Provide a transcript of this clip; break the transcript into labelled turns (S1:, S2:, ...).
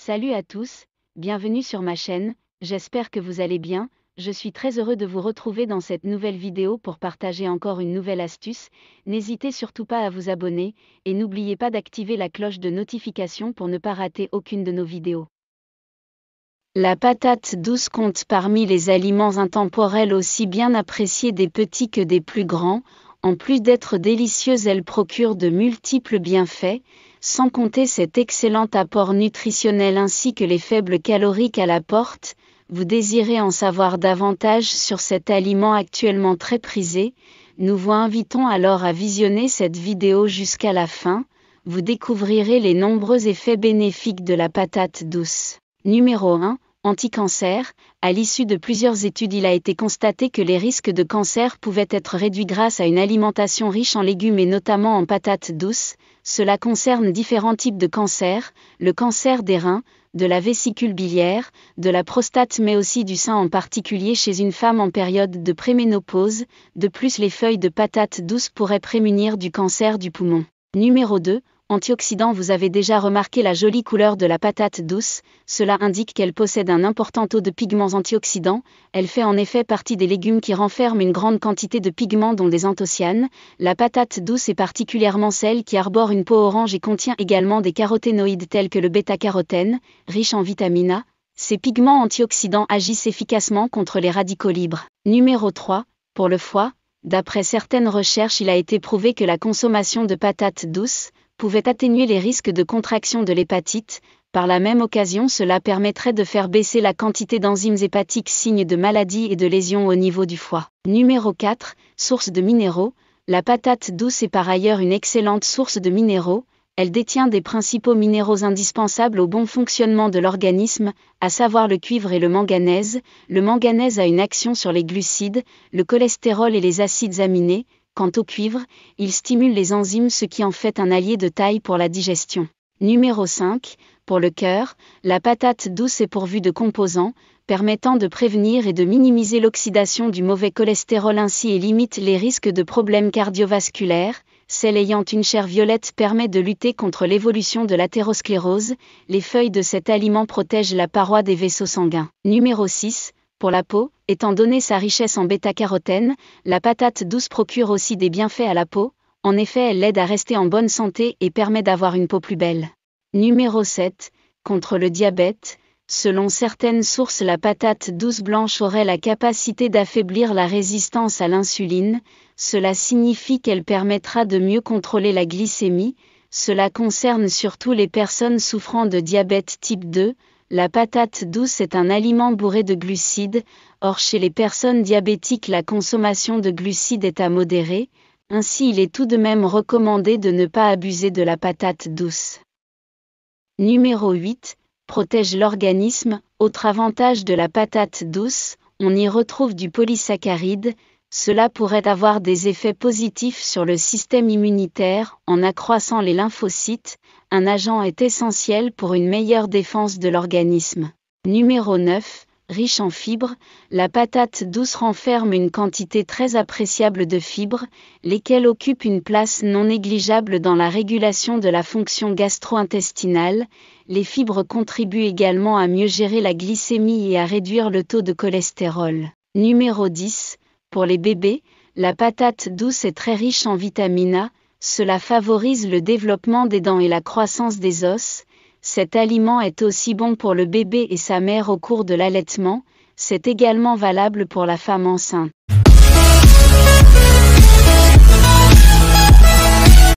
S1: Salut à tous, bienvenue sur ma chaîne, j'espère que vous allez bien, je suis très heureux de vous retrouver dans cette nouvelle vidéo pour partager encore une nouvelle astuce. N'hésitez surtout pas à vous abonner, et n'oubliez pas d'activer la cloche de notification pour ne pas rater aucune de nos vidéos. La patate douce compte parmi les aliments intemporels aussi bien appréciés des petits que des plus grands. En plus d'être délicieuse, elle procure de multiples bienfaits, sans compter cet excellent apport nutritionnel ainsi que les faibles calories qu'elle apporte. Vous désirez en savoir davantage sur cet aliment actuellement très prisé? Nous vous invitons alors à visionner cette vidéo jusqu'à la fin. Vous découvrirez les nombreux effets bénéfiques de la patate douce. Numéro 1. Anti-cancer. À l'issue de plusieurs études, il a été constaté que les risques de cancer pouvaient être réduits grâce à une alimentation riche en légumes et notamment en patates douces. Cela concerne différents types de cancers, le cancer des reins, de la vésicule biliaire, de la prostate mais aussi du sein en particulier chez une femme en période de préménopause. De plus, les feuilles de patates douces pourraient prémunir du cancer du poumon. Numéro 2. Antioxydants. Vous avez déjà remarqué la jolie couleur de la patate douce, cela indique qu'elle possède un important taux de pigments antioxydants. Elle fait en effet partie des légumes qui renferment une grande quantité de pigments dont des anthocyanes. La patate douce est particulièrement celle qui arbore une peau orange et contient également des caroténoïdes tels que le bêta-carotène, riche en vitamine A. Ces pigments antioxydants agissent efficacement contre les radicaux libres. Numéro 3. Pour le foie. D'après certaines recherches, il a été prouvé que la consommation de patates douces pouvait atténuer les risques de contraction de l'hépatite. Par la même occasion, cela permettrait de faire baisser la quantité d'enzymes hépatiques, signe de maladies et de lésions au niveau du foie. Numéro 4. Source de minéraux. La patate douce est par ailleurs une excellente source de minéraux. Elle détient des principaux minéraux indispensables au bon fonctionnement de l'organisme, à savoir le cuivre et le manganèse. Le manganèse a une action sur les glucides, le cholestérol et les acides aminés. Quant au cuivre, il stimule les enzymes, ce qui en fait un allié de taille pour la digestion. Numéro 5. Pour le cœur, la patate douce est pourvue de composants permettant de prévenir et de minimiser l'oxydation du mauvais cholestérol ainsi et limite les risques de problèmes cardiovasculaires. Celle ayant une chair violette permet de lutter contre l'évolution de l'athérosclérose. Les feuilles de cet aliment protègent la paroi des vaisseaux sanguins. Numéro 6. Pour la peau, étant donné sa richesse en bêta-carotène, la patate douce procure aussi des bienfaits à la peau. En effet, elle l'aide à rester en bonne santé et permet d'avoir une peau plus belle. Numéro 7. Contre le diabète. Selon certaines sources, la patate douce blanche aurait la capacité d'affaiblir la résistance à l'insuline. Cela signifie qu'elle permettra de mieux contrôler la glycémie. Cela concerne surtout les personnes souffrant de diabète type 2. La patate douce est un aliment bourré de glucides. Or, chez les personnes diabétiques, la consommation de glucides est à modérer. Ainsi, il est tout de même recommandé de ne pas abuser de la patate douce. Numéro 8. Protège l'organisme. Autre avantage de la patate douce, on y retrouve du polysaccharide. Cela pourrait avoir des effets positifs sur le système immunitaire en accroissant les lymphocytes. Un agent est essentiel pour une meilleure défense de l'organisme. Numéro 9. Riche en fibres, la patate douce renferme une quantité très appréciable de fibres, lesquelles occupent une place non négligeable dans la régulation de la fonction gastro-intestinale. Les fibres contribuent également à mieux gérer la glycémie et à réduire le taux de cholestérol. Numéro 10. Pour les bébés, la patate douce est très riche en vitamine A. Cela favorise le développement des dents et la croissance des os. Cet aliment est aussi bon pour le bébé et sa mère au cours de l'allaitement. C'est également valable pour la femme enceinte.